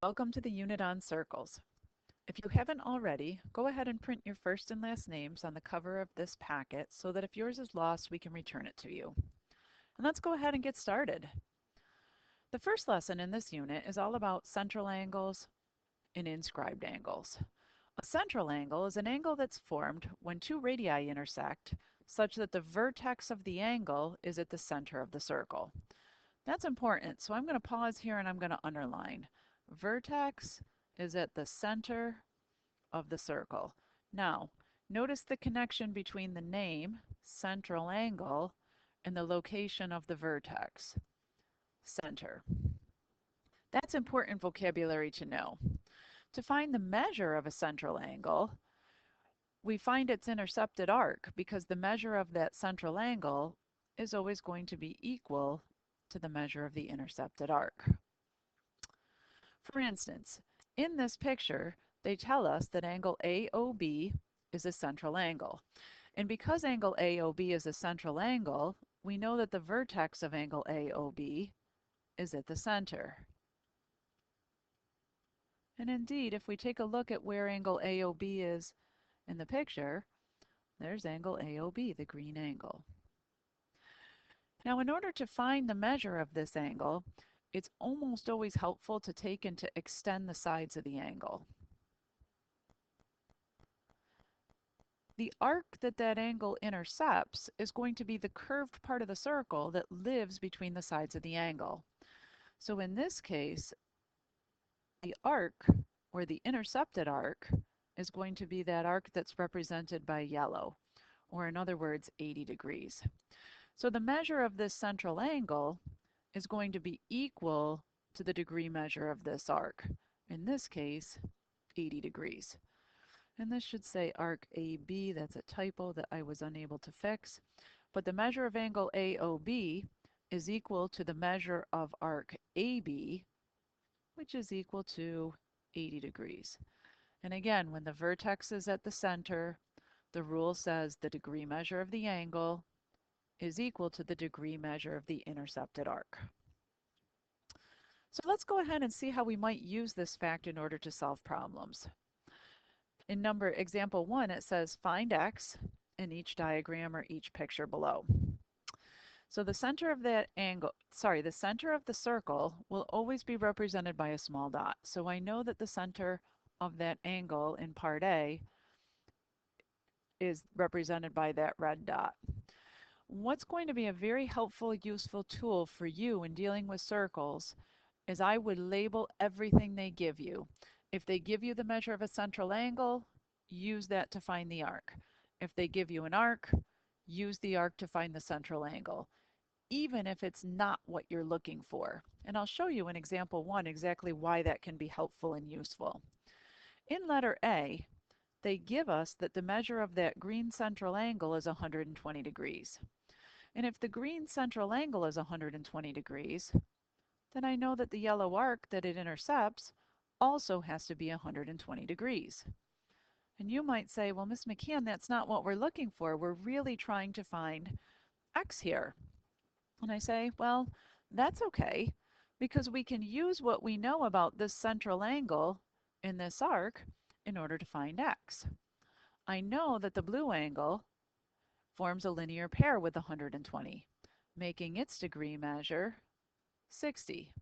Welcome to the unit on circles. If you haven't already, go ahead and print your first and last names on the cover of this packet so that if yours is lost, we can return it to you. And let's go ahead and get started. The first lesson in this unit is all about central angles and inscribed angles. A central angle is an angle that's formed when two radii intersect such that the vertex of the angle is at the center of the circle. That's important, so I'm going to pause here and I'm going to underline. Vertex is at the center of the circle. Now, notice the connection between the name, central angle, and the location of the vertex, center. That's important vocabulary to know. To find the measure of a central angle, we find its intercepted arc because the measure of that central angle is always going to be equal to the measure of the intercepted arc. For instance, in this picture, they tell us that angle AOB is a central angle. And because angle AOB is a central angle, we know that the vertex of angle AOB is at the center. And indeed, if we take a look at where angle AOB is in the picture, there's angle AOB, the green angle. Now, in order to find the measure of this angle, it's almost always helpful to take and to extend the sides of the angle. The arc that that angle intercepts is going to be the curved part of the circle that lives between the sides of the angle. So in this case, the arc, or the intercepted arc, is going to be that arc that's represented by yellow, or in other words, 80 degrees. So the measure of this central angle is going to be equal to the degree measure of this arc. In this case, 80 degrees. And this should say arc AB. That's a typo that I was unable to fix. But the measure of angle AOB is equal to the measure of arc AB, which is equal to 80 degrees. And again, when the vertex is at the center, the rule says the degree measure of the angle is equal to the degree measure of the intercepted arc. So let's go ahead and see how we might use this fact in order to solve problems. In example 1, it says find x in each diagram or each picture below. So the center of that angle, the center of the circle will always be represented by a small dot. So I know that the center of that angle in part A is represented by that red dot. What's going to be a very helpful, useful tool for you in dealing with circles is I would label everything they give you. If they give you the measure of a central angle, use that to find the arc. If they give you an arc, use the arc to find the central angle, even if it's not what you're looking for. And I'll show you in example 1 exactly why that can be helpful and useful. In letter A, they give us that the measure of that green central angle is 120 degrees. And if the green central angle is 120 degrees, then I know that the yellow arc that it intercepts also has to be 120 degrees. And you might say, well, Miss McCann, that's not what we're looking for. We're really trying to find x here. And I say, well, that's okay, because we can use what we know about this central angle in this arc in order to find x. I know that the blue angle forms a linear pair with 120, making its degree measure 60.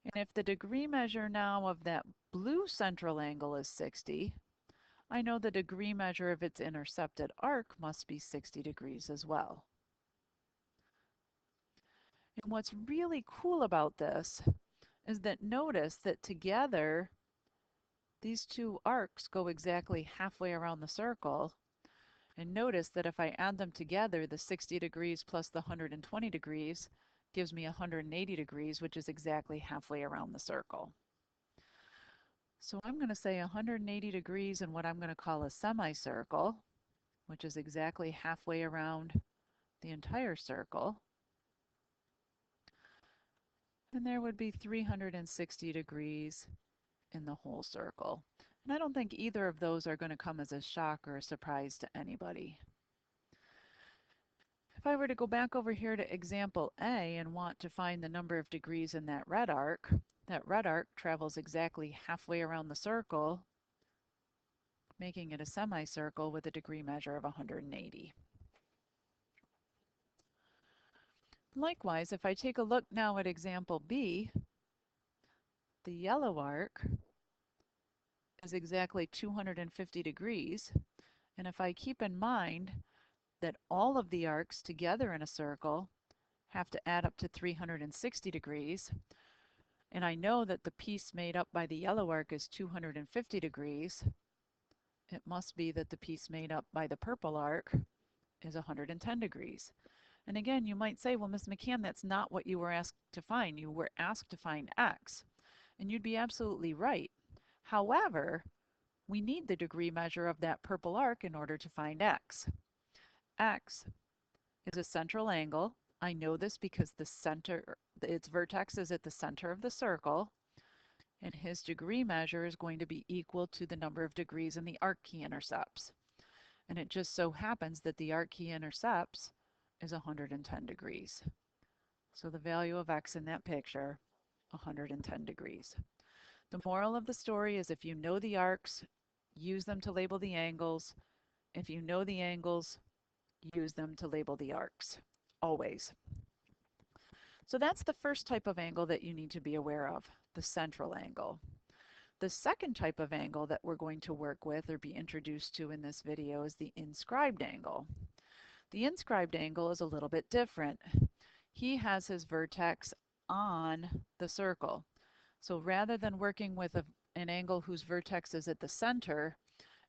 And if the degree measure now of that blue central angle is 60, I know the degree measure of its intercepted arc must be 60 degrees as well. And what's really cool about this is that notice that together these two arcs go exactly halfway around the circle. And notice that if I add them together, the 60 degrees plus the 120 degrees gives me 180 degrees, which is exactly halfway around the circle. So I'm going to say 180 degrees in what I'm going to call a semicircle, which is exactly halfway around the entire circle. And there would be 360 degrees in the whole circle. And I don't think either of those are going to come as a shock or a surprise to anybody. If I were to go back over here to example A and want to find the number of degrees in that red arc, That red arc travels exactly halfway around the circle, making it a semicircle with a degree measure of 180. Likewise, if I take a look now at example B, the yellow arc is exactly 250 degrees. And if I keep in mind that all of the arcs together in a circle have to add up to 360 degrees, and I know that the piece made up by the yellow arc is 250 degrees, it must be that the piece made up by the purple arc is 110 degrees. And again, you might say, well, Ms. McCann, that's not what you were asked to find. You were asked to find x. And you'd be absolutely right. However, we need the degree measure of that purple arc in order to find x. X is a central angle. I know this because its vertex is at the center of the circle, and his degree measure is going to be equal to the number of degrees in the arc he intercepts. And it just so happens that the arc he intercepts is 110 degrees. So the value of x in that picture, 110 degrees. The moral of the story is if you know the arcs, use them to label the angles. If you know the angles, use them to label the arcs, always. So that's the first type of angle that you need to be aware of, the central angle. The second type of angle that we're going to work with or be introduced to in this video is the inscribed angle. The inscribed angle is a little bit different. He has his vertex on the circle. So rather than working with an angle whose vertex is at the center,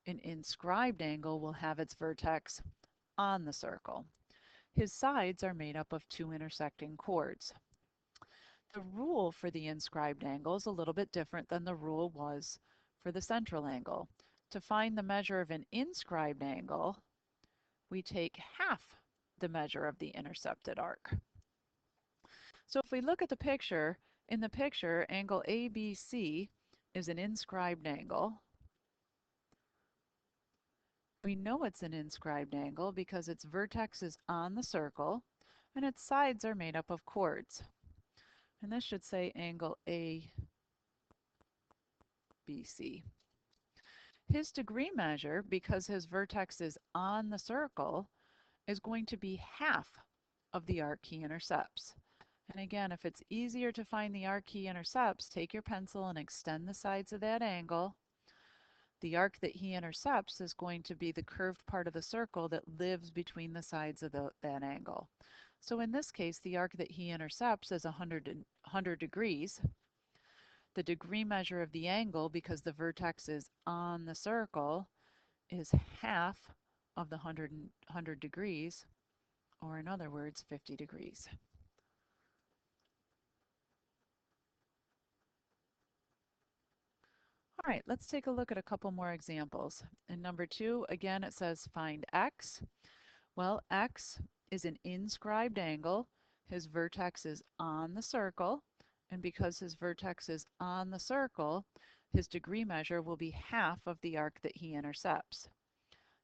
an inscribed angle will have its vertex on the circle. His sides are made up of two intersecting chords. The rule for the inscribed angle is a little bit different than the rule was for the central angle. To find the measure of an inscribed angle, we take half the measure of the intercepted arc. So if we look at the picture, in the picture, angle ABC is an inscribed angle. We know it's an inscribed angle because its vertex is on the circle and its sides are made up of chords. And this should say angle ABC. His degree measure, because his vertex is on the circle, is going to be half of the arc he intercepts. And again, if it's easier to find the arc he intercepts, take your pencil and extend the sides of that angle. The arc that he intercepts is going to be the curved part of the circle that lives between the sides of that angle. So in this case, the arc that he intercepts is 100 degrees. The degree measure of the angle, because the vertex is on the circle, is half of the 100 degrees, or in other words, 50 degrees. All right, let's take a look at a couple more examples. In number 2, again, it says find x. Well, x is an inscribed angle. His vertex is on the circle, and because his vertex is on the circle, his degree measure will be half of the arc that he intercepts.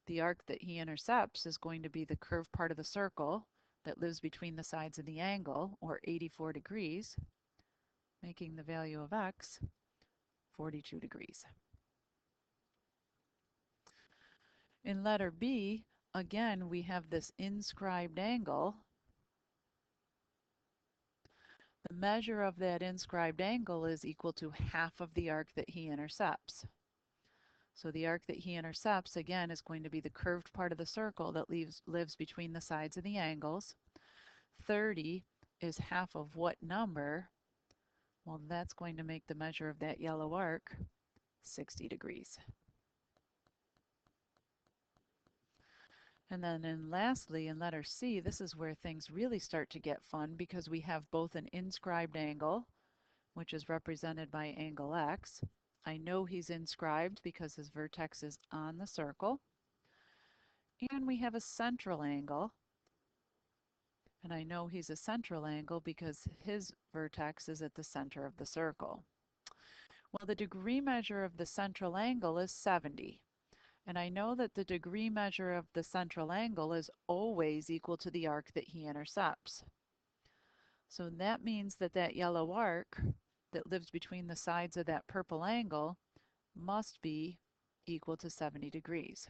The arc that he intercepts is going to be the curved part of the circle that lives between the sides of the angle, or 84 degrees, making the value of x 42 degrees. In letter B, again, we have this inscribed angle. The measure of that inscribed angle is equal to half of the arc that he intercepts. So the arc that he intercepts, again, is going to be the curved part of the circle that lives between the sides of the angles. 30 is half of what number? Well, that's going to make the measure of that yellow arc 60 degrees. And then lastly, in letter C, this is where things really start to get fun because we have both an inscribed angle, which is represented by angle X. I know he's inscribed because his vertex is on the circle. And we have a central angle. And I know he's a central angle because his vertex is at the center of the circle. Well, the degree measure of the central angle is 70. And I know that the degree measure of the central angle is always equal to the arc that he intercepts. So that means that that yellow arc that lives between the sides of that purple angle must be equal to 70 degrees.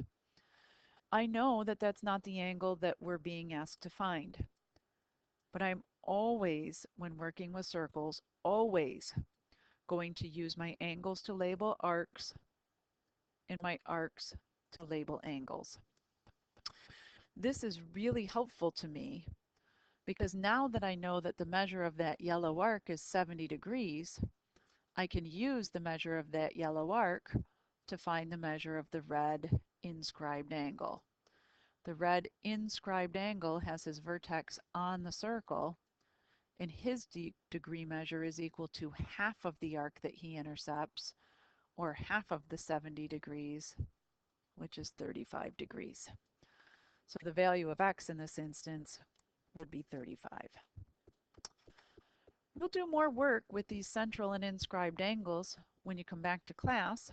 I know that that's not the angle that we're being asked to find, but I'm always, when working with circles, always going to use my angles to label arcs and my arcs to label angles. This is really helpful to me because now that I know that the measure of that yellow arc is 70 degrees, I can use the measure of that yellow arc to find the measure of the red inscribed angle. The red inscribed angle has his vertex on the circle, and his degree measure is equal to half of the arc that he intercepts, or half of the 70 degrees, which is 35 degrees. So the value of x in this instance would be 35. We'll do more work with these central and inscribed angles when you come back to class,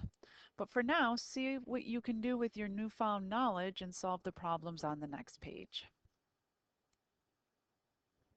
but for now, see what you can do with your newfound knowledge and solve the problems on the next page.